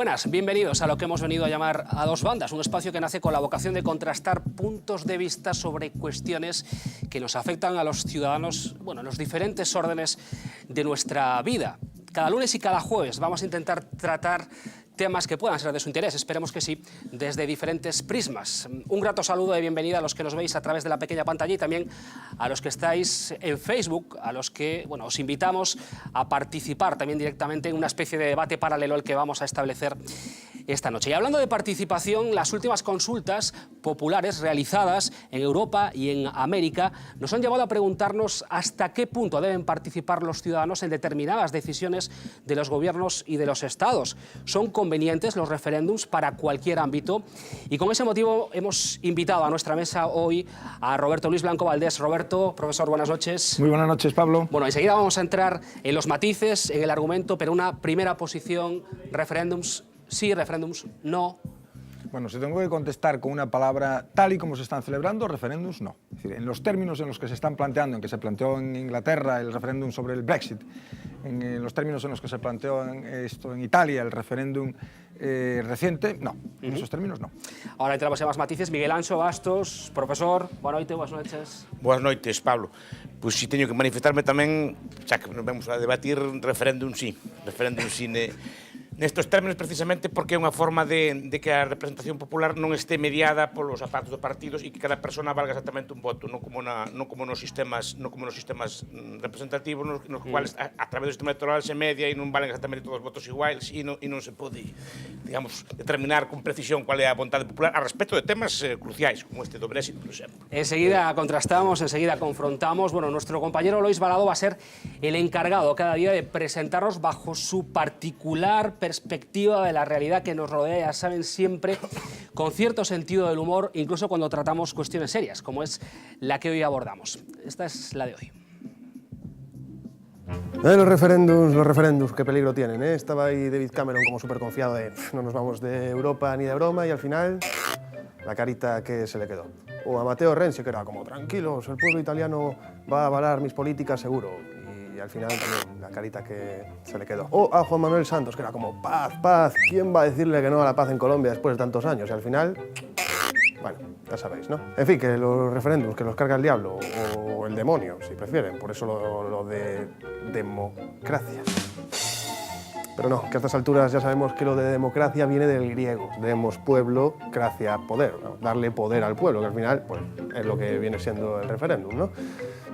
Buenas, bienvenidos a lo que hemos venido a llamar A Dos Bandas, un espacio que nace con la vocación de contrastar puntos de vista sobre cuestiones que nos afectan a los ciudadanos, bueno, en los diferentes órdenes de nuestra vida. Cada lunes y cada jueves vamos a intentar tratar temas que puedan ser de su interés, esperemos que sí, desde diferentes prismas. Un grato saludo de bienvenida a los que nos veis a través de la pequeña pantalla y también a los que estáis en Facebook, a los que os invitamos a participar también directamente en una especie de debate paralelo al que vamos a establecer esta noche. Y hablando de participación, las últimas consultas populares realizadas en Europa y en América nos han llevado a preguntarnos hasta qué punto deben participar los ciudadanos en determinadas decisiones de los gobiernos y de los estados. ¿Son convenientes los referéndums para cualquier ámbito? Y con ese motivo hemos invitado a nuestra mesa hoy a Roberto Luis Blanco Valdés. Roberto, profesor, buenas noches. Muy buenas noches, Pablo. Bueno, enseguida vamos a entrar en los matices, en el argumento, pero una primera posición: referéndums sí, referéndums no. Bueno, si tengo que contestar con una palabra, tal y como se están celebrando, referéndums no. Es decir, en los términos en los que se están planteando, en que se planteó en Inglaterra el referéndum sobre el Brexit, en los términos en los que se planteó en Italia el referéndum reciente, no. En esos términos, no. Ahora entramos en más matices. Miguel Anxo Bastos, profesor, buenas noches. Buenas noites, Pablo. Pois si teño que manifestarme tamén, xa que nos vamos a debatir, referéndum sí. Referéndum sí nestes términos, precisamente porque é unha forma de que a representación popular non este mediada polos aparatos dos partidos e que cada persona valga exactamente un voto, non como nos sistemas representativos nos cuales a través do sistema electoral se media e non valen exactamente todos os votos iguais e non se pode, digamos, determinar con precisión cual é a vontade popular a respecto de temas cruciais como este do Brexit, por exemplo. Enseguida contrastamos, enseguida confrontamos. Bueno, nuestro compañero Lois Balado va a ser el encargado cada día de presentarnos bajo su particular perspectiva de la realidad que nos rodea, ya saben, siempre con cierto sentido del humor, incluso cuando tratamos cuestiones serias, como es la que hoy abordamos. Esta es la de hoy. Los referéndums, qué peligro tienen, ¿eh? Estaba ahí David Cameron como súper confiado de no nos vamos de Europa ni de broma, y al final la carita que se le quedó. O a Matteo Renzi, que era como, tranquilos, el pueblo italiano va a avalar mis políticas seguro. Y al final también la carita que se le quedó. O a Juan Manuel Santos, que era como, paz, paz, ¿quién va a decirle que no a la paz en Colombia después de tantos años? Y al final, bueno, ya sabéis, ¿no? En fin, que los referéndums, que los carga el diablo, o el demonio, si prefieren, por eso lo de democracia. Pero no, que a estas alturas ya sabemos que lo de democracia viene del griego. Demos pueblo, cracia, poder, ¿no? Darle poder al pueblo, que al final pues, es lo que viene siendo el referéndum, ¿no?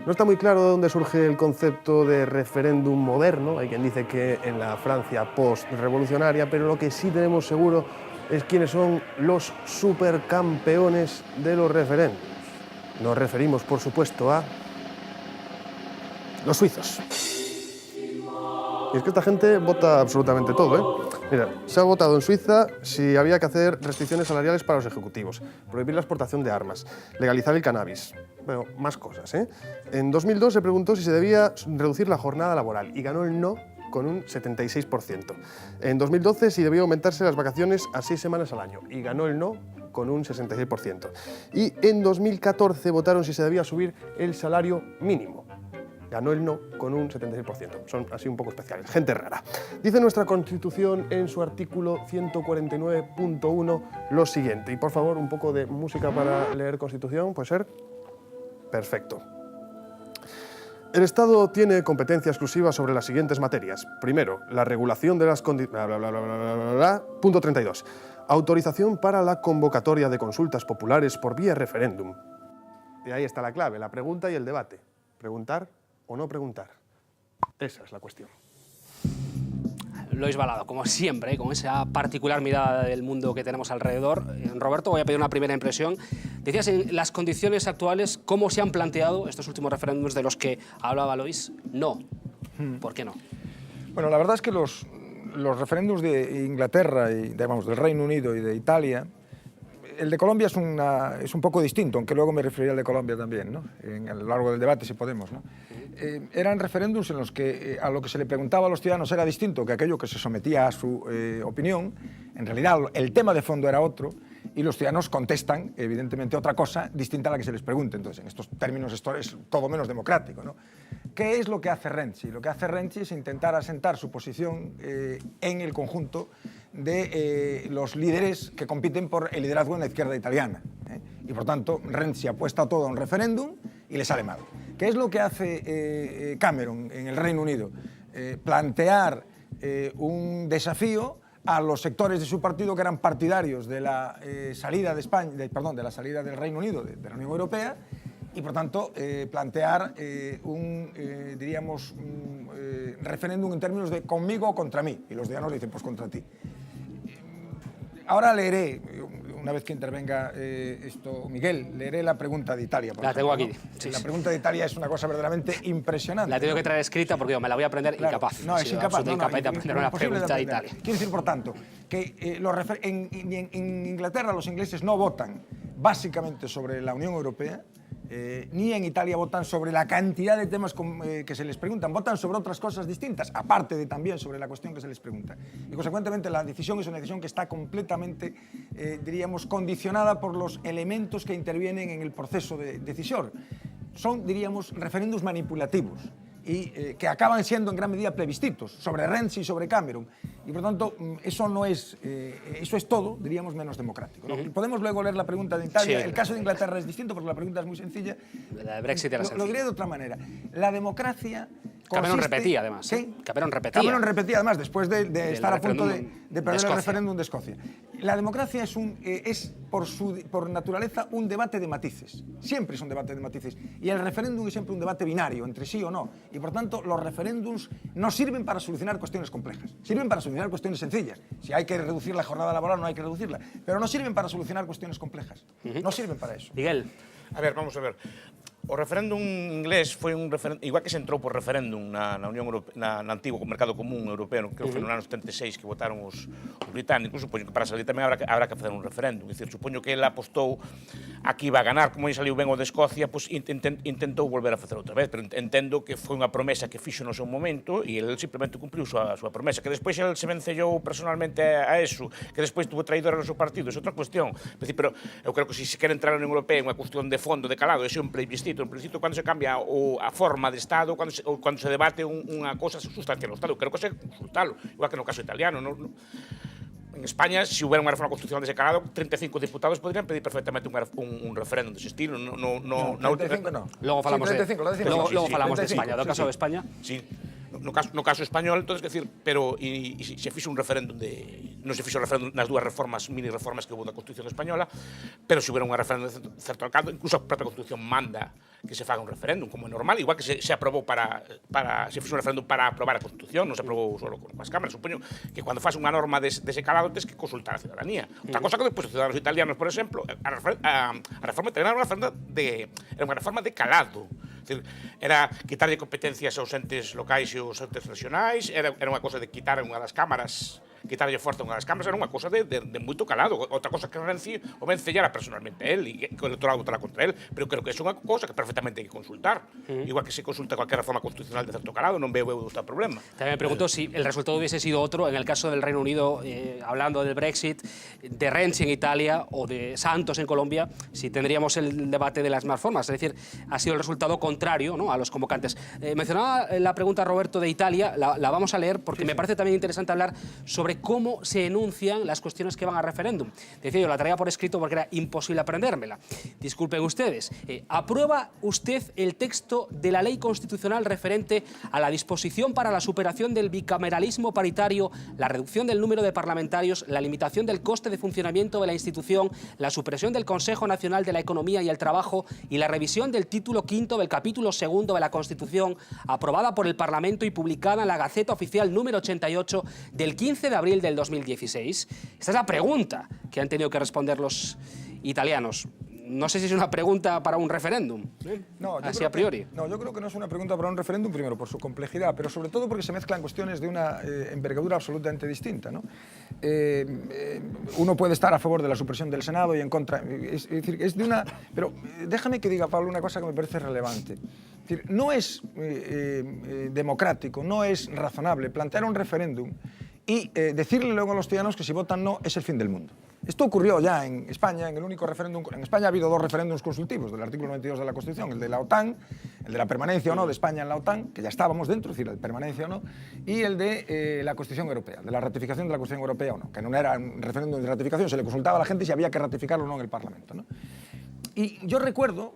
No está muy claro de dónde surge el concepto de referéndum moderno. Hay quien dice que en la Francia post-revolucionaria, pero lo que sí tenemos seguro es quiénes son los supercampeones de los referéndums. Nos referimos, por supuesto, a los suizos. Y es que esta gente vota absolutamente todo, ¿eh? Mira, se ha votado en Suiza si había que hacer restricciones salariales para los ejecutivos, prohibir la exportación de armas, legalizar el cannabis, bueno, más cosas, ¿eh? En 2002 se preguntó si se debía reducir la jornada laboral y ganó el no con un 76%. En 2012 si debía aumentarse las vacaciones a 6 semanas al año y ganó el no con un 66%. Y en 2014 votaron si se debía subir el salario mínimo. Ganó el no con un 76%. Son así un poco especiales, gente rara. Dice nuestra Constitución en su artículo 149.1 lo siguiente. Y por favor, un poco de música para leer Constitución, ¿puede ser? Perfecto. El Estado tiene competencia exclusiva sobre las siguientes materias. Primero, la regulación de las condiciones... Punto 32. Autorización para la convocatoria de consultas populares por vía referéndum. Y ahí está la clave, la pregunta y el debate. Preguntar o no preguntar. Esa es la cuestión. Lois Balado, como siempre, con esa particular mirada del mundo que tenemos alrededor. Roberto, voy a pedir una primera impresión. Decías, en las condiciones actuales, ¿cómo se han planteado estos últimos referéndums de los que hablaba Lois? No. ¿Por qué no? Bueno, la verdad es que los referéndums de Inglaterra, y del Reino Unido y de Italia, el de Colombia es un poco distinto, aunque luego me referiré al de Colombia también, ¿no? A lo largo del debate, si podemos, ¿no? Eran referéndums en los que a lo que se le preguntaba a los ciudadanos era distinto que aquello que se sometía a su opinión. En realidad, el tema de fondo era otro, y los ciudadanos contestan, evidentemente, otra cosa distinta a la que se les pregunte. Entonces, en estos términos, esto es todo menos democrático, ¿no? ¿Qué es lo que hace Renzi? Lo que hace Renzi es intentar asentar su posición en el conjunto de los líderes que compiten por el liderazgo en la izquierda italiana. Y por tanto, Renzi apuesta todo a un referéndum y le sale mal. ¿Qué es lo que hace Cameron en el Reino Unido? Plantear un desafío a los sectores de su partido que eran partidarios de la salida de España, de la salida del Reino Unido de la Unión Europea, y por tanto plantear un referéndum en términos de conmigo o contra mí, y los dianos le dicen pues contra ti. Ahora leeré, una vez que intervenga Miguel, leeré la pregunta de Italia. La tengo aquí. Sí, la pregunta de Italia es una cosa verdaderamente impresionante. La tengo que traer escrita porque yo me la voy a aprender incapaz. No, es incapaz. Incapaz de aprender una pregunta de Italia. Quiero decir, por tanto, que en Inglaterra los ingleses no votan básicamente sobre la Unión Europea, ni en Italia votan sobre la cantidad de temas que se les preguntan, votan sobre otras cosas distintas, aparte de también sobre la cuestión que se les pregunta. Y consecuentemente la decisión es una decisión que está completamente, condicionada por los elementos que intervienen en el proceso de decisión. Son, referéndums manipulativos y que acaban siendo en gran medida plebiscitos sobre Renzi y sobre Cameron. Y por tanto, eso no es, eso es todo, menos democrático, ¿no? Podemos luego leer la pregunta de Italia. Sí, el caso de Inglaterra es distinto porque la pregunta es muy sencilla. La de Brexit era sencilla. Lo diré de otra manera. La democracia Cameron repetía, además. ¿Qué? Cameron repetía, además, después de estar a punto de perder el referéndum de Escocia. La democracia es por naturaleza un debate de matices. Siempre es un debate de matices. Y el referéndum es siempre un debate binario, entre sí o no. Y por tanto, los referéndums no sirven para solucionar cuestiones complejas. Sirven para solucionar cuestiones sencillas. Si hay que reducir la jornada laboral, no hay que reducirla. Pero no sirven para solucionar cuestiones complejas. No sirven para eso. Miguel. A ver, vamos a ver. O referéndum inglés foi un referéndum, igual que se entrou por referéndum na Unión Europea, na antigo mercado común europeo, creo que foi no ano 76 que votaron os británicos, supoño que para salir tamén habrá que facer un referéndum. É dicir, supoño que ele apostou a que iba a ganar, como aí saliu ben o de Escocia, pois intentou volver a facer outra vez, pero entendo que foi unha promesa que fixo no seu momento e ele simplemente cumpliu a súa promesa. Que despois ele se vencellou personalmente a eso, que despois tuvo traidores no seu partido, é outra cuestión. Pero eu creo que se quere entrar na Unión Europea é unha cuestión de fondo, de calado, é un plebiscito. En principio, cando se cambia a forma de Estado, cando se debate unha cosa sustancial no Estado, creo que se consultalo, igual que no caso italiano. En España, se hubiera unha reforma constitucional dese calado, 35 diputados podrían pedir perfectamente un referéndum dese estilo. No, 35 no. Luego falamos de España, do caso de España. Sí. No caso español, entonces, decir, pero se fixo un referéndum non se fixo referéndum nas dúas reformas, mini reformas que houve da Constitución española, pero se hubiera un referéndum de certo alcance, incluso a propia Constitución manda que se faga un referéndum, como é normal, igual que se aprobou se fixo un referéndum para aprobar a Constitución, non se aprobou solo con as cámaras. Supoño que cando faz unha norma dese calado tens que consultar a ciudadanía. Outra cosa que depois os ciudadanos italianos, por exemplo, a reforma italiana era unha reforma de calado. Era quitarlle competencias aos entes locais e aos entes regionais, era unha cosa de quitar unha das cámaras, quitarlle forza unha das cámaras, era unha cosa de moito calado. Outra cosa que Renzi o vencellara personalmente él e que o electorado votara contra él, pero creo que é unha cosa que perfectamente hai que consultar. Igual que se consulta cualquier reforma constitucional de certo calado, non veo outro problema. Tamén me pregunto si el resultado hubiese sido otro en el caso del Reino Unido, hablando del Brexit, de Renzi en Italia o de Santos en Colombia, si tendríamos el debate de las más formas. Es decir, ha sido el resultado contrario, ¿no?, a los convocantes. Mencionaba la pregunta Roberto de Italia, la vamos a leer porque me parece también interesante hablar sobre cómo se enuncian las cuestiones que van a referéndum. Decía yo, la traía por escrito porque era imposible aprendérmela. Disculpen ustedes. ¿Aprueba usted el texto de la ley constitucional referente a la disposición para la superación del bicameralismo paritario, la reducción del número de parlamentarios, la limitación del coste de funcionamiento de la institución, la supresión del Consejo Nacional de la Economía y el Trabajo y la revisión del título quinto del capítulo segundo de la Constitución, aprobada por el Parlamento y publicada en la Gaceta Oficial número 88 del 15 de abril del 2016? Esta es la pregunta que han tenido que responder los italianos. No sé si es una pregunta para un referéndum, así a priori. Yo creo que no es una pregunta para un referéndum, primero por su complejidad, pero sobre todo porque se mezclan cuestiones de una envergadura absolutamente distinta, ¿no? Uno puede estar a favor de la supresión del Senado y en contra. Es decir, es de una... Pero déjame que diga, Pablo, una cosa que me parece relevante. Es decir, no es democrático, no es razonable plantear un referéndum y decirle luego a los ciudadanos que si votan no es el fin del mundo. Esto ocurrió ya en España, en el único referéndum. En España ha habido 2 referéndums consultivos del artículo 92 de la Constitución, el de la OTAN, el de la permanencia o no de España en la OTAN, que ya estábamos dentro, es decir, el de permanencia o no, y el de la Constitución Europea, de la ratificación de la Constitución Europea o no, que no era un referéndum de ratificación, se le consultaba a la gente si había que ratificarlo o no en el Parlamento, ¿no? Y yo recuerdo,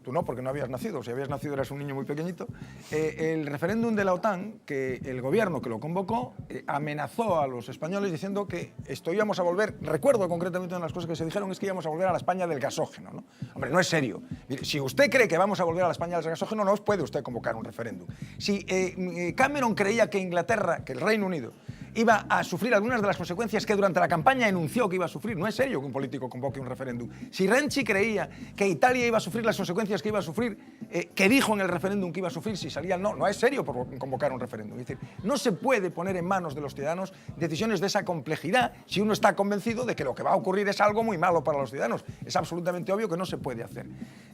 tú no, porque no habías nacido, si habías nacido eras un niño muy pequeñito, el referéndum de la OTAN, que el gobierno que lo convocó amenazó a los españoles diciendo que esto íbamos a volver, recuerdo concretamente una de las cosas que se dijeron es que íbamos a volver a la España del gasógeno, ¿no? Hombre, no es serio. Si usted cree que vamos a volver a la España del gasógeno, no os puede usted convocar un referéndum. Si Cameron creía que Inglaterra, que el Reino Unido, iba a sufrir algunas de las consecuencias que durante la campaña enunció que iba a sufrir. No es serio que un político convoque un referéndum. Si Renzi creía que Italia iba a sufrir las consecuencias que iba a sufrir, que dijo en el referéndum que iba a sufrir si salía no es serio por convocar un referéndum. Es decir, no se puede poner en manos de los ciudadanos decisiones de esa complejidad si uno está convencido de que lo que va a ocurrir es algo muy malo para los ciudadanos. Es absolutamente obvio que no se puede hacer.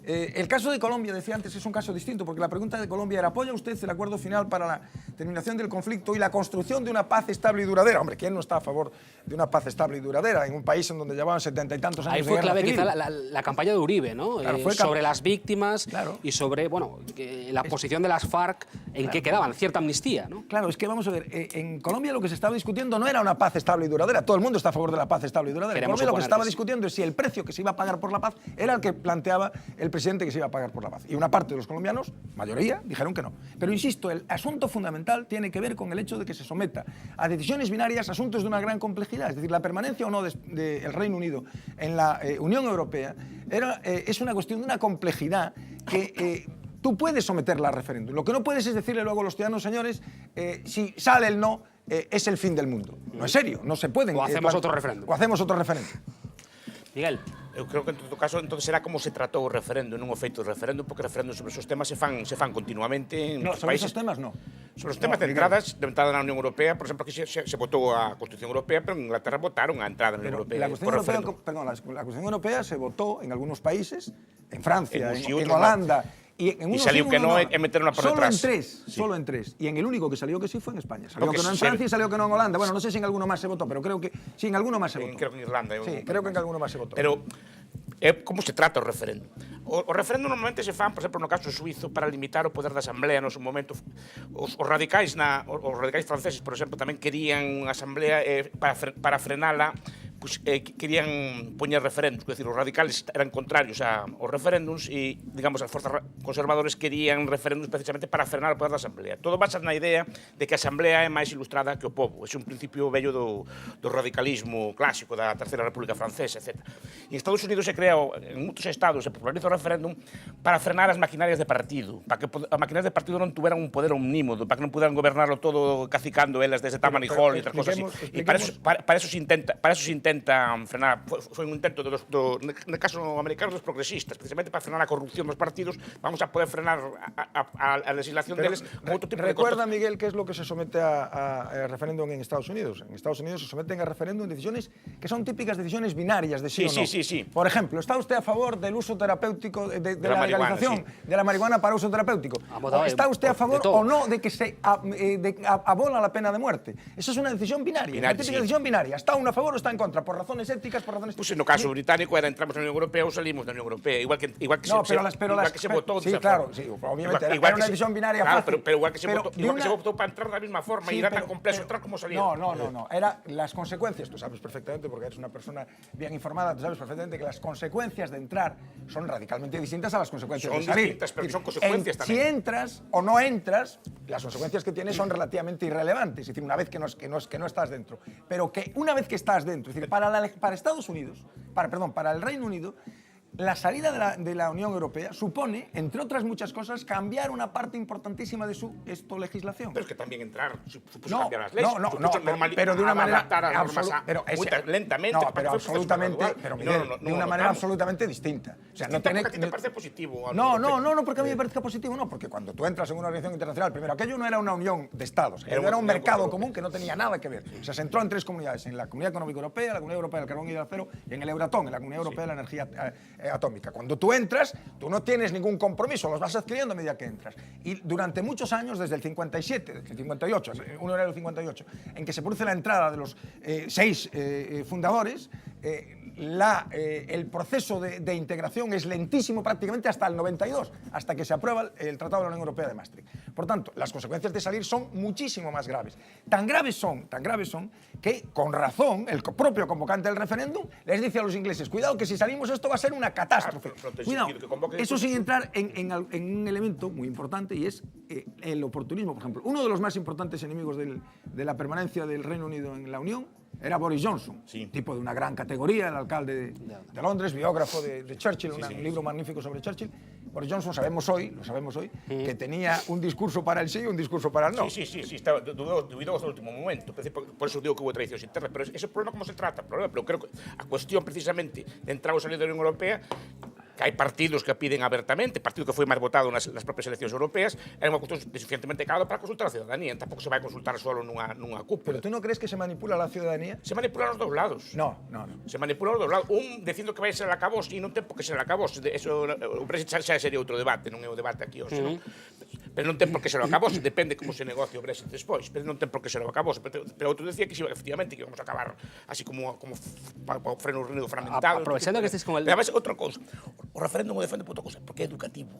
El caso de Colombia, decía antes, es un caso distinto, porque la pregunta de Colombia era: ¿apoya usted el acuerdo final para la terminación del conflicto y la construcción de una paz estable y duradera? Hombre, ¿quién no está a favor de una paz estable y duradera en un país en donde llevaban 70 y tantos años Ahí de fue guerra clave civil? quizá la campaña de Uribe, ¿no? Claro, Sobre las víctimas, claro, y sobre, bueno, la posición de las FARC, en qué quedaban, cierta amnistía, ¿no? Claro, es que vamos a ver, en Colombia lo que se estaba discutiendo no era una paz estable y duradera. Todo el mundo está a favor de la paz estable y duradera. En Queremos Colombia lo que se suponer estaba que sí. discutiendo es si el precio que se iba a pagar por la paz era el que planteaba el presidente que se iba a pagar por la paz. Y una parte de los colombianos, mayoría, dijeron que no. Pero insisto, el asunto fundamental tiene que ver con el hecho de que se someta a decisiones binarias asuntos de una gran complejidad. Es decir, la permanencia o no del Reino Unido en la Unión Europea es una cuestión de una complejidad que tú puedes someterla a referéndum. Lo que no puedes es decirle luego a los ciudadanos: señores, si sale el no, es el fin del mundo. No es serio, no se pueden. O hacemos otro referéndum. O hacemos otro referéndum. Miguel. Eu creo que en todo caso entonces será como se tratou o referendo, non o feito do referendo, porque referendos sobre esos temas se fan continuamente en No, os sobre países. esos temas no. Sobre os temas de entradas na Unión Europea, por exemplo, aquí se votou a Constitución Europea, pero en Inglaterra votaron a entrada na Unión Europea. La Constitución por Europea, referendo. perdón, la Constitución Europea se votó en algunos países, en Francia, En uns y en outros Holanda. Y en unos salió sí, que unos no, e meteron por solo detrás. En tres, Sí. solo en 3. Y en el único que salió que sí fue en España. Salió Porque que no en se- Francia y salió que no en Holanda. Bueno, no sé si en alguno más se votó, pero creo que sí, en alguno más se votó. Creo que en Irlanda. Sí, creo que en alguno más se votó. Pero como se trata o referendo? O referendo normalmente se fan, por exemplo, no caso suizo, para limitar o poder da Asamblea no seu momento. Os radicais franceses, por exemplo, tamén querían unha Asamblea para frenala, pues, querían poñer referendos, é dicir, os radicales eran contrarios aos referéndums e, digamos, as forzas conservadores querían referéndums precisamente para frenar o poder da Asamblea. Todo basa na idea de que a Asamblea é máis ilustrada que o povo. É un principio vello do radicalismo clásico da Terceira República Francesa, etc. E en Estados Unidos se crea, en moitos estados, se populariza o referéndum para frenar as maquinarias de partido, para que as maquinarias de partido non tuveran un poder omnímodo, para que non puderan gobernarlo todo cacicando elas desde Tammany Hall e outras cosas así. E para eso se intenta frenar, foi un intento no caso americano dos progresistas, precisamente para frenar a corrupción dos partidos, vamos a poder frenar a legislación deles con outro tipo de Recuerda, Miguel, qué es lo que se somete a referéndum en Estados Unidos. En Estados Unidos se someten a referéndum decisiones que son típicas decisiones binarias de sí o no. Sí. Por ejemplo, ¿está usted a favor del uso terapéutico, de la marihuana, legalización sí. de la marihuana para uso terapéutico? votado ¿O está usted a favor de todo. o no de que se abola la pena de muerte? Eso es una decisión binaria, una típica decisión binaria. ¿Está uno a favor o está en contra? Por razones éticas, por razones... Pues no caso británico era entramos na Unión Europea ou salimos da Unión Europea, igual que No, se votou sí, desa claro, forma. sí, obviamente, Igual era una que decisión binaria claro, fácil. pero igual que se de votó para entrar da misma forma Sí, y era tan pero- complejo pero- entrar como salir. No. Era las consecuencias. Tú sabes perfectamente, porque eres una persona bien informada, tú sabes perfectamente que las consecuencias de entrar son radicalmente distintas a las consecuencias Son de salir. distintas, pero son consecuencias Si también. entras o no entras, las consecuencias que tienes son relativamente irrelevantes. Es decir, una vez que no estás dentro. Pero que una vez que estás dentro, es decir, para Estados Unidos, para el Reino Unido, la salida de la Unión Europea supone, entre otras muchas cosas, cambiar una parte importantísima de su legislación. Pero es que también entrar supuso No, cambiar las leyes. no, supuso pero de una manera adaptar a normas lentamente. No, para pero que fuese un proceso absolutamente, gradual. pero Y Miguel, no de una manera notamos. absolutamente distinta. O sea, Distinta porque a ti te parece positivo. No, porque a mí me parece positivo, no, porque cuando tú entras en una organización internacional, primero, aquello no era una unión de estados, era un mercado común que no tenía nada que ver. O sea, se entró en 3 comunidades, en la Comunidad Económica Europea, la Comunidad Europea del Carbón y del Acero y en el Euratom, en la Comunidad Europea de la Energía Atómica. Cuando tú entras, tú no tienes ningún compromiso, los vas adquiriendo a medida que entras. Y durante muchos años, desde el 57, desde el 58, uno era el 58, en que se produce la entrada de los 6 fundadores, el proceso de integración es lentísimo prácticamente hasta el 92, hasta que se aprueba el Tratado de la Unión Europea de Maastricht. Por tanto, las consecuencias de salir son muchísimo más graves. Tan graves son que, con razón, el propio convocante del referéndum les dice a los ingleses, cuidado que si salimos esto va a ser una catástrofe. Cuidado, eso sin entrar en un elemento muy importante, y es el oportunismo. Por ejemplo, uno de los más importantes enemigos de la permanencia del Reino Unido en la Unión era Boris Johnson, tipo de una gran categoría, el alcalde de Londres, biógrafo de Churchill, un libro magnífico sobre Churchill. Boris Johnson, lo sabemos hoy, que tenía un discurso para el sí y un discurso para el no. Sí, estaba dudó hasta el último momento. Por eso digo que hubo traiciones internas. Pero ese problema, ¿cómo se trata? Pero creo que a cuestión precisamente de entrar o salir de la Unión Europea, que hai partidos que piden abertamente, partido que foi máis votado nas propias eleccións europeas, é unha cuestión suficientemente clara para consultar a ciudadanía. Tampouco se vai consultar solo nunha cúpula. Pero tú non crees que se manipula a ciudadanía? Se manipula aos dous lados. No. Se manipula aos dous lados. Un dicindo que vai ser a cabos e non ten por que ser a cabos. Eso, o Brexit xa sería outro debate, non é o debate aquí hoxe, non? Pero non ten por que ser a cabos, depende como se negocie o Brexit despois, pero non ten por que ser a cabos. Pero outro decía que efectivamente que vamos a acabar así como freno reunido fragmentado. Aprovechando que estés con el... Pero además, outra cousa, o referéndum o defende por outra cousa, porque é educativo.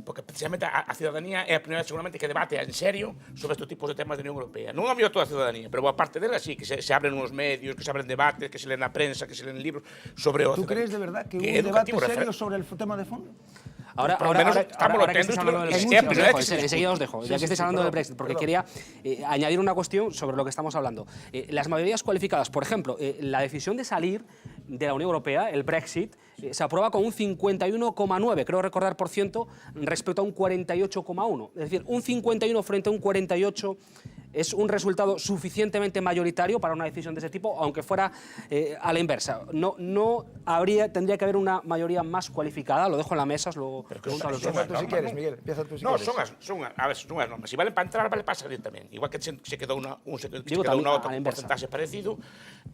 Porque precisamente a ciudadanía é a primeira seguramente que debate en serio sobre estes tipos de temas da Unión Europea. Non a mellor toda a ciudadanía, pero boa parte dela sí, que se abren uns medios, que se abren debates, que se leen na prensa, que se leen libros sobre o... ¿Tú crees de verdad que hubo un debate serio sobre el tema de fondo? Ahora que estáis hablando del Brexit, enseguida os dejo, ya que estáis hablando del Brexit, porque quería añadir una cuestión sobre lo que estamos hablando. Las mayorías cualificadas, por ejemplo, la decisión de salir de la Unión Europea, el Brexit, se aprueba con un 51,9, creo recordar, por ciento, respecto a un 48,1. Es decir, un 51 frente a un 48 es un resultado suficientemente mayoritario para una decisión de ese tipo, aunque fuera a la inversa. Tendría que haber una mayoría más cualificada, lo dejo en la mesa, os lo pregunto a los dos. Empieza tú si quieres, Miguel, empieza tú si quieres. Son as normas. Si valen para entrar, vale para salir tamén. Igual que se quedou unha outra porcentaxe parecido,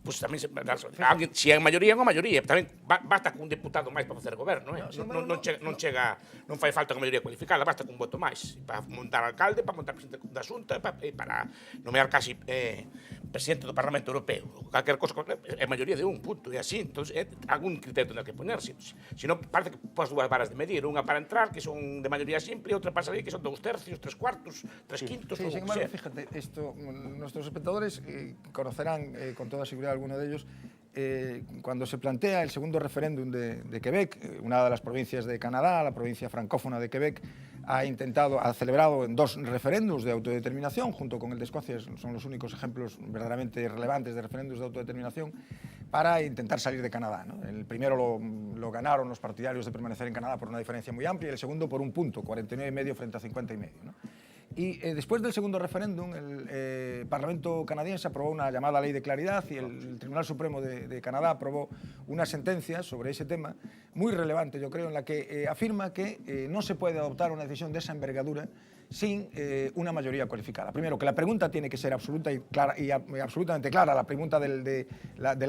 pues tamén si hai maioría, unha maioría. Tamén basta con un deputado máis para facer goberno, non fai falta unha maioría cualificada, basta con un voto máis para montar alcalde, para montar presidente da Xunta, para nomear casi presidente do Parlamento Europeo. Calquer cosa é maioría de un punto, e así, entón algún criterio tendrá que ponerse. Se non, parece que pos dúas varas de medir, unha para entrar, que son de maioría simple, e outra para salir, que son 2 tercios, 3 cuartos, 3 quintos. Sí, sin embargo, fíjate, nuestros espectadores conocerán con toda seguridad alguno de ellos. Cuando se plantea el segundo referéndum de Quebec, una de las provincias de Canadá, la provincia francófona de Quebec, ha celebrado 2 referéndums de autodeterminación, junto con el de Escocia, son los únicos ejemplos verdaderamente relevantes de referéndums de autodeterminación, para intentar salir de Canadá, ¿no? El primero lo ganaron los partidarios de permanecer en Canadá por una diferencia muy amplia, y el segundo por un punto, 49,5 frente a 50,5, ¿no? Y después del segundo referéndum, el Parlamento canadiense aprobó una llamada Ley de Claridad, y el Tribunal Supremo de Canadá aprobó una sentencia sobre ese tema, muy relevante, yo creo, en la que afirma que no se puede adoptar una decisión de esa envergadura sin una mayoría cualificada. Primero, que la pregunta tiene que ser absoluta y clara, y absolutamente clara. La pregunta del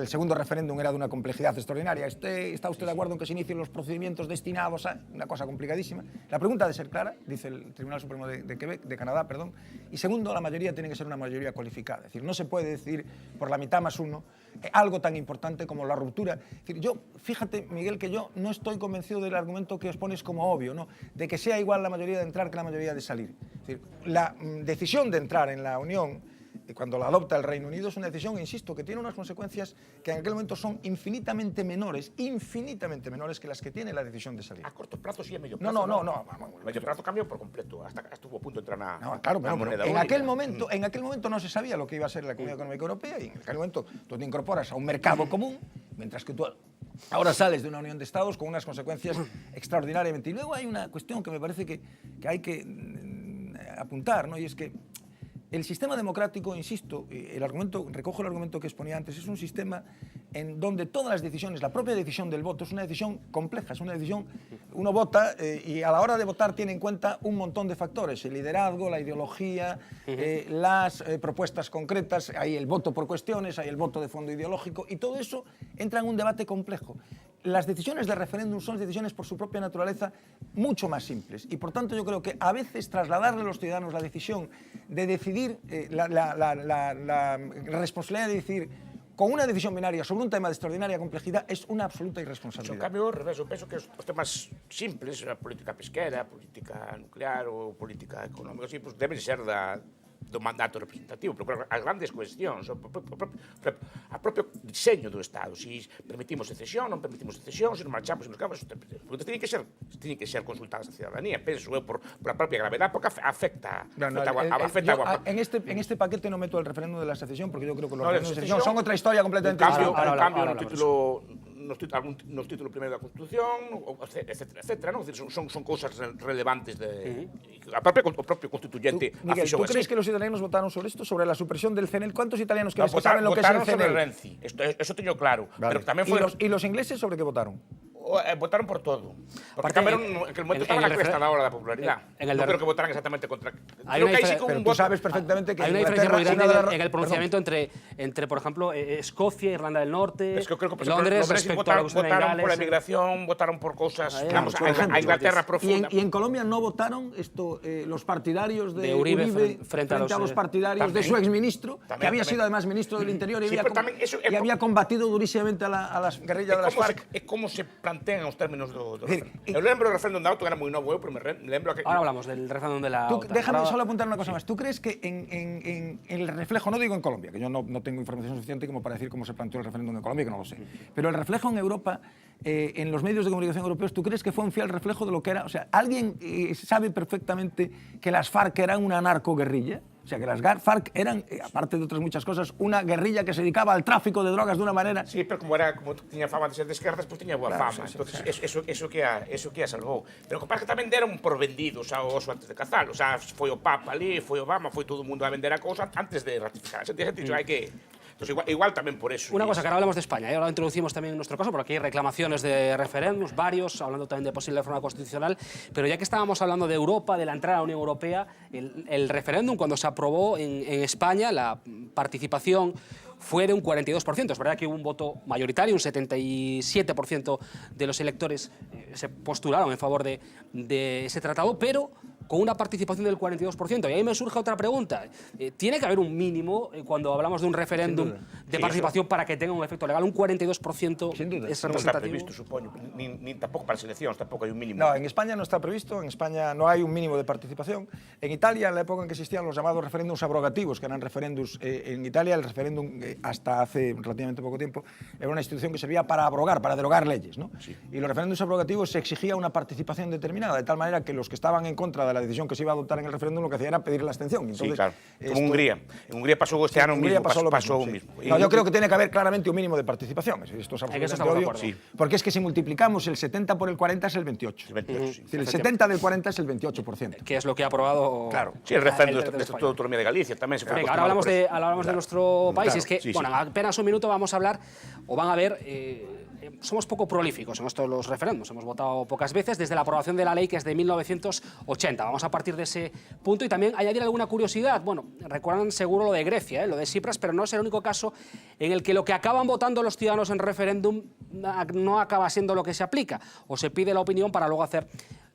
segundo referéndum era de una complejidad extraordinaria. ¿Está usted de acuerdo en que se inicien los procedimientos destinados a...? Una cosa complicadísima. La pregunta ha de ser clara, dice el Tribunal Supremo de Canadá, perdón. Y segundo, la mayoría tiene que ser una mayoría cualificada. Es decir, no se puede decidir por la mitad más uno algo tan importante como la ruptura. Es decir, fíjate, Miguel, que yo no estoy convencido del argumento que os pones como obvio, ¿no? De que sea igual la mayoría de entrar que la mayoría de salir. Es decir, la decisión de entrar en la Unión, cuando la adopta el Reino Unido, es una decisión, insisto, que tiene unas consecuencias que en aquel momento son infinitamente menores que las que tiene la decisión de salir. A corto plazo sí, a medio plazo. No. A medio plazo cambió por completo, hasta estuvo a punto de entrar na moneda única. En aquel momento no se sabía lo que iba a ser la Comunidad Económica Europea, y en aquel momento tú te incorporas a un mercado común, mientras que tú ahora sales de una unión de Estados con unas consecuencias extraordinariamente. Y luego hay una cuestión que me parece que hay que apuntar, ¿no? Y es que el sistema democrático, insisto, recojo el argumento que exponía antes, es un sistema en donde todas las decisiones, la propia decisión del voto, es una decisión compleja, es una decisión, uno vota y a la hora de votar tiene en cuenta un montón de factores, el liderazgo, la ideología, las propuestas concretas, hay el voto por cuestiones, hay el voto de fondo ideológico, y todo eso entra en un debate complejo. Las decisiones de referéndum son decisiones por su propia naturaleza mucho más simples, y por tanto yo creo que a veces trasladarle a los ciudadanos la decisión de decidir, la responsabilidad de decidir con una decisión binaria sobre un tema de extraordinaria complejidad es una absoluta En irresponsabilidad. cambio, ao revés, eu penso que os temas simples, a política pesquera, a política nuclear ou política económica, así, pues, deben ser do mandato representativo, pero claro, as grandes cuestións, o propio diseño do Estado, se permitimos secesión, non permitimos secesión, se nos marchamos, se nos quedamos, porque teñen que ser consultadas a ciudadanía, penso eu, por a propia gravedad, porque afecta En este paquete no meto el referéndum de la secesión porque yo creo que los referéndums de secesión son otra historia completamente distinta. distinta. En cambio, nos título primeiro da Constitución, etcétera, non? Son cousas relevantes o propio constituyente. Miguel, ¿tú crees que los italianos votaron sobre esto, sobre la supresión del CNL? ¿Cuántos italianos crees que saben lo que es el CNL? Votaron sobre CNL? Renzi, eso teño claro. Vale. Pero tamén foi... ¿Y los ingleses sobre qué votaron? Votaron por todo. Porque Aparte, Cameron en aquel momento estaba na cresta da hora da popularidade. Non creo que votaran exactamente contra... Hay una Pero tú sabes perfectamente que hay una diferencia muy grande Inglaterra- en el pronunciamiento entre, por ejemplo, Escocia, Irlanda del Norte, Es que eu creo que, por exemplo, Londres, no Brexit respecto a lo que sucede en votaron por la Gales. migración, votaron por cosas, digamos, por ejemplo, a Inglaterra Y profunda. en Colombia no votaron los partidarios de Uribe frente a los partidarios de su exministro, que había sido además ministro del Interior y Sí, pero tamén eso é había combatido durísimamente a las guerrillas de las FARC. É como se plantean os términos do decir, referéndum. Eu lembro do referéndum da auto, era moi novo, eu, pero me lembro que... Ahora hablamos del referéndum de la OTAN. Déjame Ahora- solo apuntar una cosa más. ¿Tú crees que en el reflejo, no digo en Colombia, que yo no tengo información suficiente como para decir cómo se planteó el referéndum en Colombia, que no lo sé, pero el reflejo en Europa, en los medios de comunicación europeos, ¿tú crees que fue un fiel reflejo de lo que era? O sea, ¿alguien sabe perfectamente que las FARC eran una narcoguerrilla? O sea, que las FARC eran, aparte de otras muchas cosas, una guerrilla que se dedicaba al tráfico de drogas de una manera... Sí, pero como tiña fama de ser de esquerdas, pues tiña boa fama. Entonces, eso que a salvou. Pero o que pasa que tamén deron por vendidos ao oso antes de cazar. O sea, foi o Papa ali, foi Obama, foi todo o mundo a vender a cousa antes de ratificar. Xente dixo, hai que... Entonces, igual tamén por eso. Una cosa, que ahora hablamos de España, y ahora lo introducimos también en nuestro caso, porque aquí hay reclamaciones de referéndums, varios, hablando también de posible reforma constitucional, pero ya que estábamos hablando de Europa, de la entrada a la Unión Europea, el referéndum, cuando se aprobó en España, la participación fue de un 42%. Es verdad que hubo un voto mayoritario, un 77% de los electores se postularon en favor de ese tratado, pero con una participación del 42%. Y ahí me surge otra pregunta. ¿Tiene que haber un mínimo cuando hablamos de un referéndum de participación para que tenga un efecto legal? ¿Un 42% Sin duda. es Non está representativo? previsto, supoño. Nin tampouco para as eleccións, tampouco hai un mínimo. No, en España no está previsto, en España no hay un mínimo de participación. En Italia, en la época en que existían los llamados referéndums abrogativos, que eran referéndums, en Italia el referéndum, hasta hace relativamente poco tiempo, era una institución que servía para abrogar, para derogar leyes, ¿no? Sí. Y los referéndums abrogativos se exigía una participación determinada, de tal manera que los que estaban en contra de la decisión que se iba a adoptar en el referéndum lo que hacía era pedir la abstención. Entonces, Sí, claro. Como Hungría. En Hungría pasou este ano mismo, pasou o mismo. No, yo creo que tiene que haber claramente un mínimo de participación. Esto es absolutamente estamos de obvio, acuerdo. Sí. porque es que si multiplicamos el 70 por el 40 es el 28. El 28, sí. Es decir, el 70 del 40 es el 28%. Que es lo que ha aprobado... Claro. Sí, el referéndum el do España. Estatuto de Autonomía de Galicia tamén se foi Venga, ahora hablamos de nuestro país. Claro, Y es que, sí, bueno, sí. en apenas un minuto vamos a hablar, o van a ver, somos poco prolíficos en esto de los referéndums. Hemos votado pocas veces desde la aprobación de la ley, que es de 1980. Vamos a partir de ese punto y también añadir alguna curiosidad. Bueno, recuerdan seguro lo de Grecia, lo de Tsipras, pero no es el único caso en el que lo que acaban votando los ciudadanos en referéndum no acaba siendo lo que se aplica, o se pide la opinión para luego hacer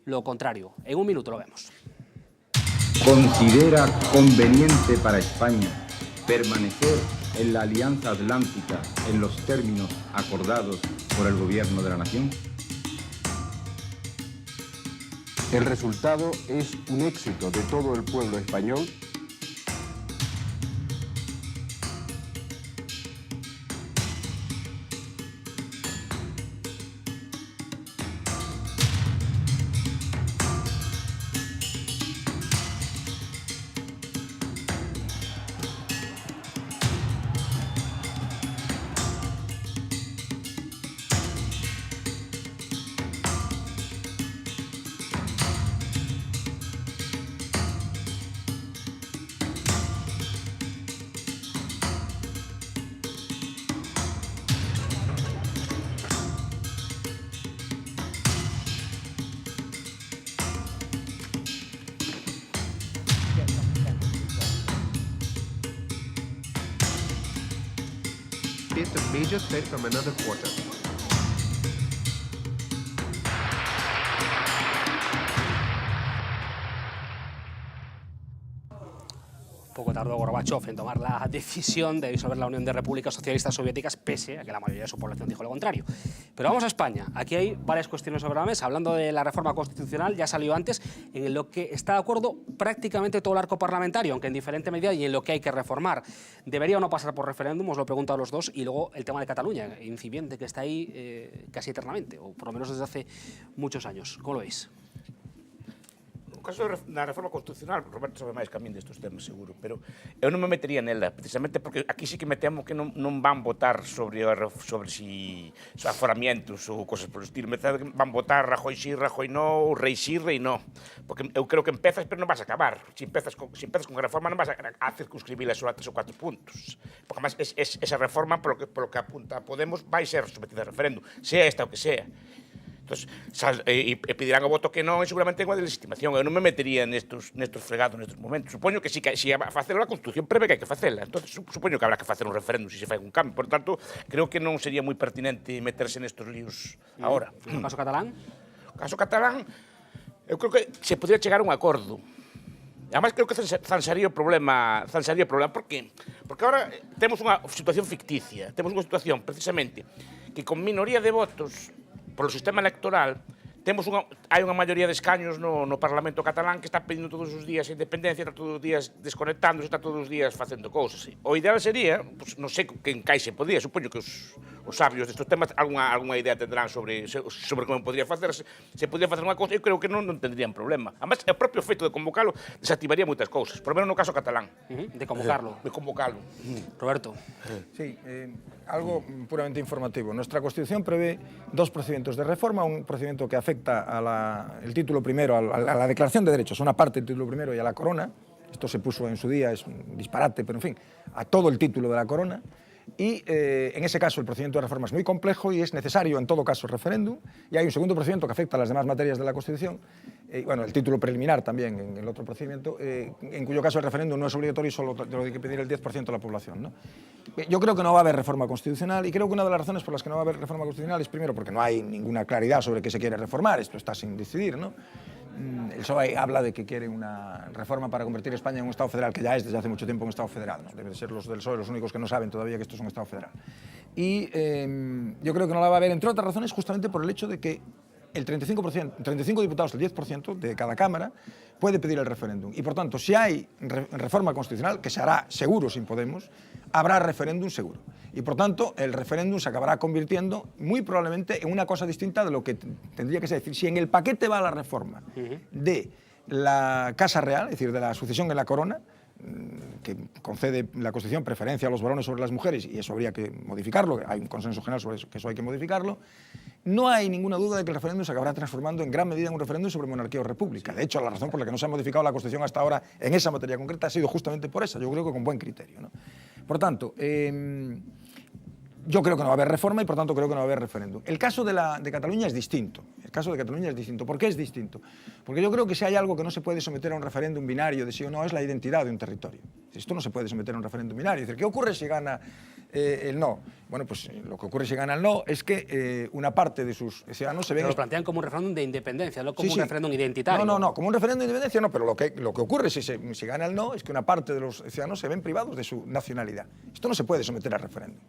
lo contrario. En un minuto lo vemos. ¿Considera conveniente para España permanecer en la Alianza Atlántica en los términos acordados por el Gobierno de la Nación? El resultado es un éxito de todo el pueblo español. Bit of major threat from another quarter. Poco tardó Gorbachev en tomar la decisión de disolver la Unión de Repúblicas Socialistas Soviéticas, pese a que la mayoría de su población dijo lo contrario. Pero vamos a España. Aquí hay varias cuestiones sobre la mesa. Hablando de la reforma constitucional, ya salió antes, en lo que está de acuerdo prácticamente todo el arco parlamentario, aunque en diferente medida, y en lo que hay que reformar. ¿Debería o no pasar por referéndum? Os lo pregunto a los dos. Y luego el tema de Cataluña, incipiente, que está ahí casi eternamente, o por lo menos desde hace muchos años. ¿Cómo lo veis? No caso da reforma constitucional, Roberto sabe máis que a min destes temas, seguro, pero eu non me metería nela, precisamente porque aquí sí que me temo que non van votar sobre si aforamientos ou cosas por estilo. Me temo que van votar Rajoy sí, Rajoy no, Rei sí, Rei no. Porque eu creo que empezas, pero non vas a acabar. Se empezas con a reforma non vas a circunscribirla só a 3 ou 4 puntos. Porque, además, esa reforma, polo que apunta Podemos, vai ser sometida a referéndum, sea esta o que sea. E pedirán o voto que non, e seguramente é unha deslegitimación. Eu non me metería nestos fregados nestes momentos. Supoño que si a facela a Constitución prevé que hai que facela. Entón, supoño que habrá que facer un referéndum se fai un cambio. Por tanto, creo que non sería moi pertinente meterse nestes líos agora. No caso catalán? O caso catalán, eu creo que se podría chegar a un acordo. Además, creo que zansaría o problema. Por qué? Porque agora temos unha situación ficticia. Temos unha situación, precisamente, que con minoría de votos polo sistema electoral, hai unha maioría de escaños no Parlamento catalán que está pedindo todos os días a independencia, está todos os días desconectándose, está todos os días facendo cousas. O ideal sería, non sei que encaixe podía, supoño que os sabios destes temas algunha idea tendrán sobre como podría facerse. Se podría facer unha cousa, eu creo que non tendrían problema. Además, o propio feito de convocalo desactivaría moitas cousas, por lo menos no caso catalán. De convocarlo. De convocalo. Roberto. Sí, algo puramente informativo. Nuestra Constitución prevé dos procedimientos de reforma, un procedimiento que afecta el título primero, a la Declaración de Derechos, una parte del título primero y a la corona. Esto se puso en su día, es un disparate, pero en fin, a todo el título de la corona. Y en ese caso el procedimiento de reforma es muy complejo y es necesario en todo caso el referéndum. Y hay un segundo procedimiento que afecta a las demás materias de la Constitución, bueno, el título preliminar también en el otro procedimiento, en cuyo caso el referéndum no es obligatorio y solo lo hay que pedir el 10% de la población, ¿no? Yo creo que no va a haber reforma constitucional y creo que una de las razones por las que no va a haber reforma constitucional es primero porque no hay ninguna claridad sobre qué se quiere reformar, esto está sin decidir, ¿no? El PSOE habla de que quiere una reforma para convertir España en un Estado federal, que ya es desde hace mucho tiempo un Estado federal, ¿no? Deben ser los del PSOE los únicos que no saben todavía que esto es un Estado federal. Y yo creo que no la va a haber, entre otras razones, justamente por el hecho de que el 35 diputados, el 10% de cada Cámara, puede pedir el referéndum. Y por tanto, si hay reforma constitucional, que se hará seguro sin Podemos, habrá referéndum seguro. Y por tanto, el referéndum se acabará convirtiendo muy probablemente en una cosa distinta de lo que tendría que ser. Es decir, si en el paquete va la reforma de la Casa Real, es decir, de la sucesión en la corona, que concede la Constitución preferencia a los varones sobre las mujeres, y eso habría que modificarlo, hay un consenso general sobre eso, que eso hay que modificarlo, no hay ninguna duda de que el referéndum se acabará transformando en gran medida en un referéndum sobre monarquía o república. De hecho, la razón por la que no se ha modificado la Constitución hasta ahora en esa materia concreta ha sido justamente por esa, yo creo que con buen criterio, ¿no? Por tanto, yo creo que no va a haber reforma y por tanto creo que no va a haber referéndum. El caso de Cataluña es distinto. El caso de Cataluña es distinto. ¿Por qué es distinto? Porque yo creo que si hay algo que no se puede someter a un referéndum binario de sí o no es la identidad de un territorio. Esto no se puede someter a un referéndum binario. Es decir, ¿qué ocurre si gana el no? Bueno, pues lo que ocurre si gana el no es que una parte de sus ciudadanos se ven... Pero lo plantean como un referéndum de independencia, no como un referéndum identitario. No, como un referéndum de independencia no, pero lo que ocurre si gana el no es que una parte de los ciudadanos se ven privados de su nacionalidad. Esto no se puede someter a referéndum.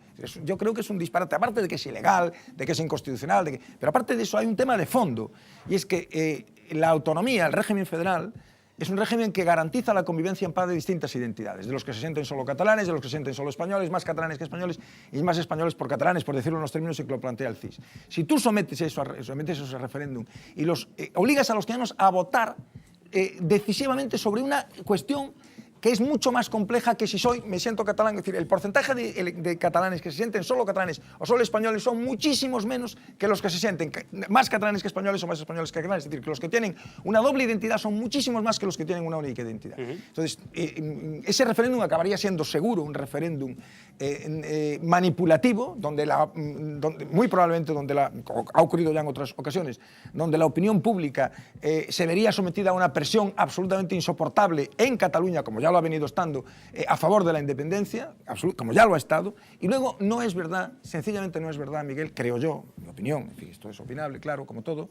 Yo creo que es un disparate, aparte de que es ilegal, de que es inconstitucional, pero aparte de eso hay un tema de fondo, y es que la autonomía, el régimen federal, es un régimen que garantiza la convivencia en paz de distintas identidades, de los que se sienten solo catalanes, de los que se sienten solo españoles, más catalanes que españoles y más españoles por catalanes, por decirlo en los términos en que lo plantea el CIS. Si tú sometes eso a referéndum y los obligas a los ciudadanos a votar decisivamente sobre una cuestión que es mucho más compleja que si me siento catalán, es decir, el porcentaje de catalanes que se sienten solo catalanes o solo españoles son muchísimos menos que los que se sienten más catalanes que españoles o más españoles que catalanes, es decir, que los que tienen una doble identidad son muchísimos más que los que tienen una única identidad. Entonces, ese referéndum acabaría siendo seguro un referéndum manipulativo, donde muy probablemente ha ocurrido ya en otras ocasiones, donde la opinión pública se vería sometida a una presión absolutamente insoportable en Cataluña, como ya lo ha venido estando, a favor de la independencia, como ya lo ha estado. Y luego no es verdad, sencillamente no es verdad, Miguel, creo yo, mi opinión, en fin, esto es opinable, claro, como todo,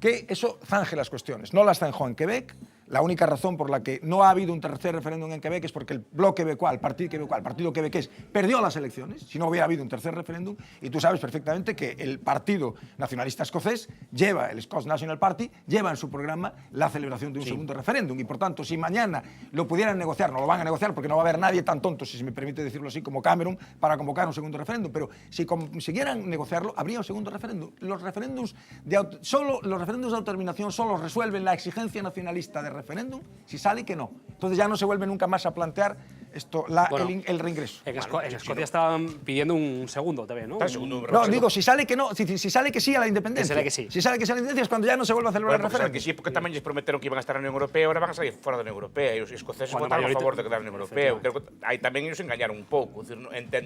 que eso zanje las cuestiones. No las zanjó en Quebec, La única razón por la que no ha habido un tercer referéndum en Quebec es porque el Bloc québécois, el partido quebequés, perdió las elecciones. Si no hubiera habido un tercer referéndum, y tú sabes perfectamente que el Partido Nacionalista Escocés lleva, el Scots National Party, lleva en su programa la celebración de un segundo referéndum. Y por tanto, si mañana lo pudieran negociar, no lo van a negociar porque no va a haber nadie tan tonto, si se me permite decirlo así, como Cameron, para convocar un segundo referéndum. Pero si consiguieran negociarlo, habría un segundo referéndum. Solo los referéndums de autodeterminación solo resuelven la exigencia nacionalista de referéndum si sale que no. Entonces ya no se vuelve nunca más a plantear esto, el reingreso. En Escocia estaban pidiendo un segundo también, ¿no? No, digo, si sale que no, si sale que sí a la independencia. Que sale que sí. Si sale que sí a la independencia es cuando ya no se vuelve a celebrar el referéndum. Que sí, porque tamén lles prometeron que iban a estar na Unión Europea, ahora van a salir fora da Unión Europea, e os escoceses votaron a favor de quedar na Unión Europea. Aí tamén ellos engañaron un pouco,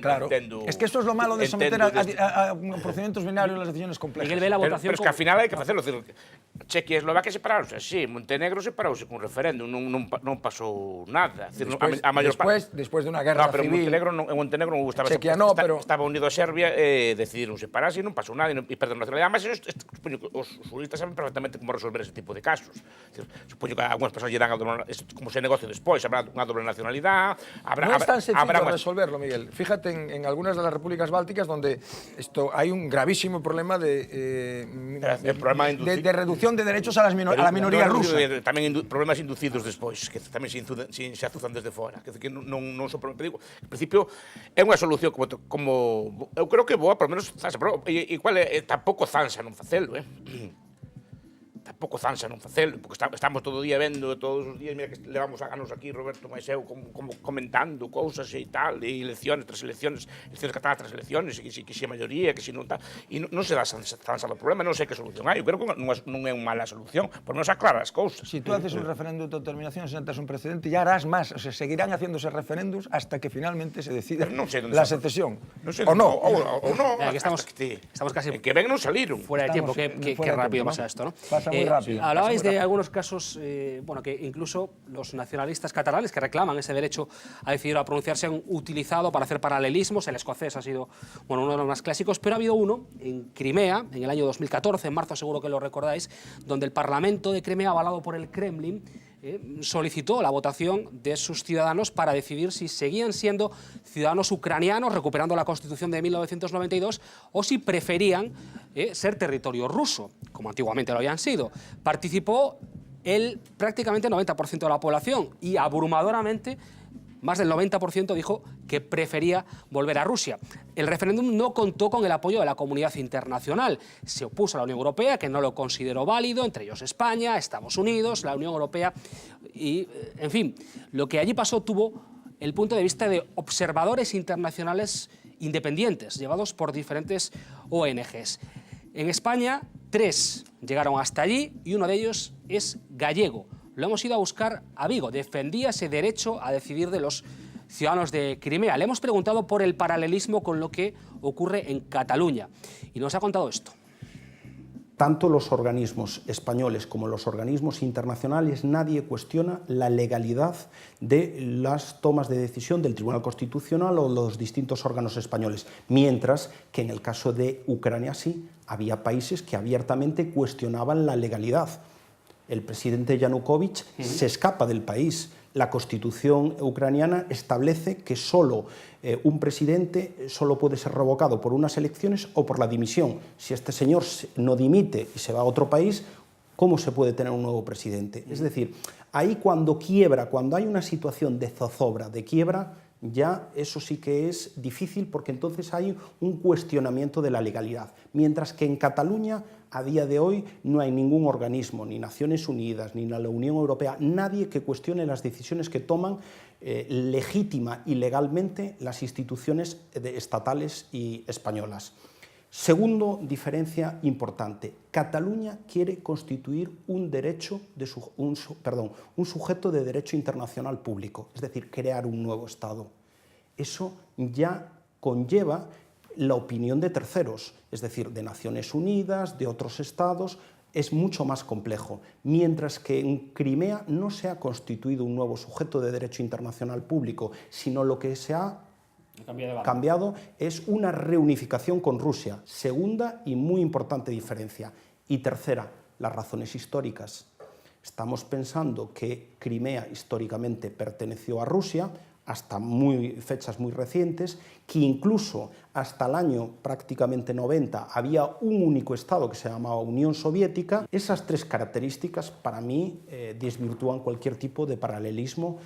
Claro, es que esto es lo malo de someter a procedimientos binarios las decisiones complejas. Miguel ve la votación. Pero es que al final hai que facelo, Chequia e Eslovaquia separaronse así, Montenegro separouse con referéndum, non pasou nada. Después de una guerra pero civil. En Montenegro non gustaba. Chequia no, pero estaba unido a Serbia, decidiron separarse e non pasou nada e perderon nacionalidade. Además, supoño que os juristas saben perfectamente como resolver ese tipo de casos. Supoño que algunhas persoas lle dan como se negocio despois, habrá unha doble nacionalidade, no es tan sencillo resolverlo, Miguel. Fíjate en algunas de las repúblicas bálticas donde hay un gravísimo problema de reducción de derechos a la minoría rusa. Tamén problemas inducidos despois, que tamén se azuzan desde fora. Que non son problemas. Digo, en principio, é unha solución como eu creo que boa, por lo menos zansa, pero igual tampouco zansa non facelo, tampouco zansa non facelo, porque estamos todo o día vendo, todos os días, mira que levamos anos aquí, Roberto máis eu, como comentando cousas e tal, e elecciones tras elecciones catalanas tras elecciones, que si a maioría, que si non tal, e non se dá zansa do problema, non sei que solución hai, eu creo que non é unha mala solución, por menos aclara as cousas. Si tú haces un referéndum de autodeterminación, sentas un precedente, ya harás más, o sea, seguirán haciéndose referéndums hasta que finalmente se decida la secesión. O no. Estamos casi en Quebec non saliron. Fuera de tiempo, que rápido pasa esto, ¿no? Pasa muy rápido. Hablabais de algunos casos, que incluso los nacionalistas catalanes que reclaman ese derecho a decidir o a pronunciarse han utilizado para hacer paralelismos. El escocés ha sido uno de los más clásicos, pero ha habido uno en Crimea, en el año 2014, en marzo seguro que lo recordáis, donde el Parlamento de Crimea, avalado por el Kremlin, solicitó la votación de sus ciudadanos para decidir si seguían siendo ciudadanos ucranianos, recuperando la Constitución de 1992, o si preferían ser territorio ruso, como antiguamente lo habían sido. Participó prácticamente el 90% de la población y abrumadoramente más del 90% dijo que prefería volver a Rusia. El referéndum no contó con el apoyo de la comunidad internacional. Se opuso a la Unión Europea, que no lo consideró válido, entre ellos España, Estados Unidos, la Unión Europea y, en fin, lo que allí pasó tuvo el punto de vista de observadores internacionales independientes, llevados por diferentes ONGs. En España, 3 llegaron hasta allí y uno de ellos es gallego. Lo hemos ido a buscar a Vigo. Defendía ese derecho a decidir de los ciudadanos de Crimea. Le hemos preguntado por el paralelismo con lo que ocurre en Cataluña y nos ha contado esto. Tanto los organismos españoles como los organismos internacionales, nadie cuestiona la legalidad de las tomas de decisión del Tribunal Constitucional o los distintos órganos españoles, mientras que en el caso de Ucrania sí, había países que abiertamente cuestionaban la legalidad. El presidente Yanukovych se escapa del país. La Constitución ucraniana establece que solo un presidente solo puede ser revocado por unas elecciones o por la dimisión. Si este señor no dimite y se va a otro país, ¿cómo se puede tener un nuevo presidente? Es decir, ahí cuando quiebra, cuando hay una situación de zozobra, de quiebra, ya eso sí que es difícil porque entonces hay un cuestionamiento de la legalidad. Mientras que en Cataluña, a día de hoy, no hay ningún organismo, ni Naciones Unidas, ni la Unión Europea, nadie que cuestione las decisiones que toman legítima y legalmente las instituciones estatales y españolas. Segundo diferencia importante, Cataluña quiere constituir un sujeto de derecho internacional público, es decir, crear un nuevo Estado. Eso ya conlleva la opinión de terceros, es decir, de Naciones Unidas, de otros estados, es mucho más complejo, mientras que en Crimea no se ha constituido un nuevo sujeto de derecho internacional público, sino lo que se ha cambiado es una reunificación con Rusia. Segunda y muy importante diferencia. Y tercera, las razones históricas. Estamos pensando que Crimea históricamente perteneció a Rusia, hasta fechas muy recientes, que incluso hasta el año prácticamente 90 había un único Estado que se llamaba Unión Soviética. Esas tres características para mí desvirtúan cualquier tipo de paralelismo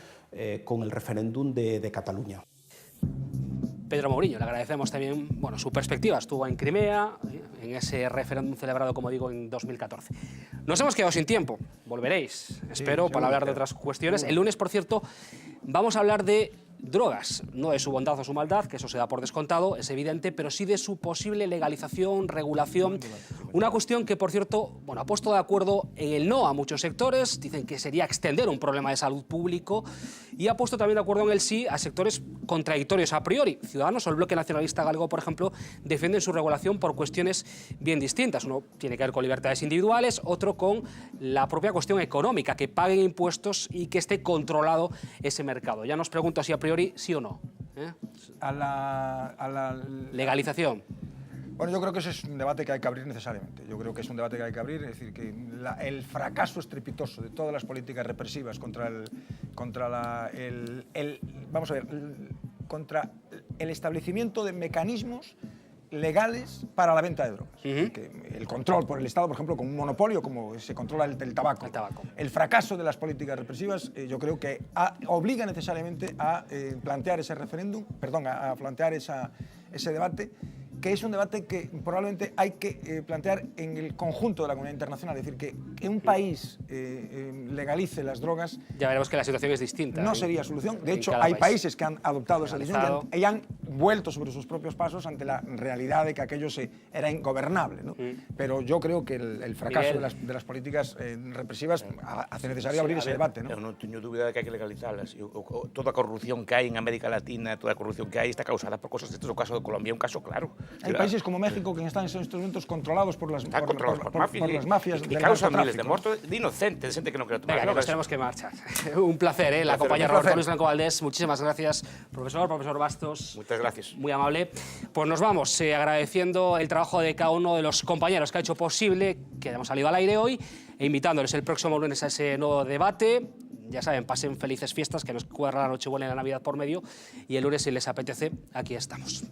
con el referéndum de Cataluña. Pedro Mouriño, le agradecemos también su perspectiva. Estuvo en Crimea, en ese referéndum celebrado, como digo, en 2014. Nos hemos quedado sin tiempo. Volveréis, espero, para hablar de otras cuestiones. El lunes, por cierto, vamos a hablar de drogas, no de su bondad o su maldad, que eso se da por descontado, es evidente, pero sí de su posible legalización, regulación. Una cuestión que, por cierto, ha puesto de acuerdo en el no a muchos sectores, dicen que sería extender un problema de salud público, y ha puesto también de acuerdo en el sí a sectores contradictorios a priori. Ciudadanos o el bloque nacionalista galego, por ejemplo, defienden su regulación por cuestiones bien distintas. Uno tiene que ver con libertades individuales, otro con la propia cuestión económica, que paguen impuestos y que esté controlado ese mercado. Ya nos pregunto si a priori sí o no. A la legalización. Bueno, yo creo que ese es un debate que hay que abrir necesariamente. Yo creo que es un debate que hay que abrir, es decir, que el fracaso estrepitoso de todas las políticas represivas contra el establecimiento de mecanismos legales para la venta de drogas. Que el control por el Estado, por ejemplo, con un monopolio, como se controla el tabaco. El fracaso de las políticas represivas, yo creo que obliga necesariamente a plantear ese referéndum, a plantear ese debate, que es un debate que probablemente hay que plantear en el conjunto de la comunidad internacional. Es decir, que un país legalice las drogas... Ya veremos que la situación es distinta. No sería solución. De hecho, hay países que han adoptado esa decisión y han vuelto sobre sus propios pasos ante la realidad de que aquello era ingobernable, ¿no? Pero yo creo que el fracaso de las políticas represivas hace necesario abrir ese debate, ¿no? Eu non teño dúbida de que hai que legalizarlas. Toda a corrupción que hai en América Latina, toda a corrupción que hai está causada por cosas. Este é o caso de Colombia, un caso claro. Hay países como México que están en estos instrumentos controlados por las mafias que causan miles de muertos de inocentes, de gente que no quiere tomar drogas. Nos tenemos que marchar. Un placer, la compañera Roberto Luis Blanco Valdés. Muchísimas gracias, profesor Bastos. Muchas gracias. Muy amable. Pues nos vamos agradeciendo el trabajo de cada uno de los compañeros que ha hecho posible que hayamos salido al aire hoy e invitándoles el próximo lunes a ese nuevo debate. Ya saben, pasen felices fiestas, que nos cuadra la Nochebuena y la Navidad por medio, y el lunes, si les apetece, aquí estamos.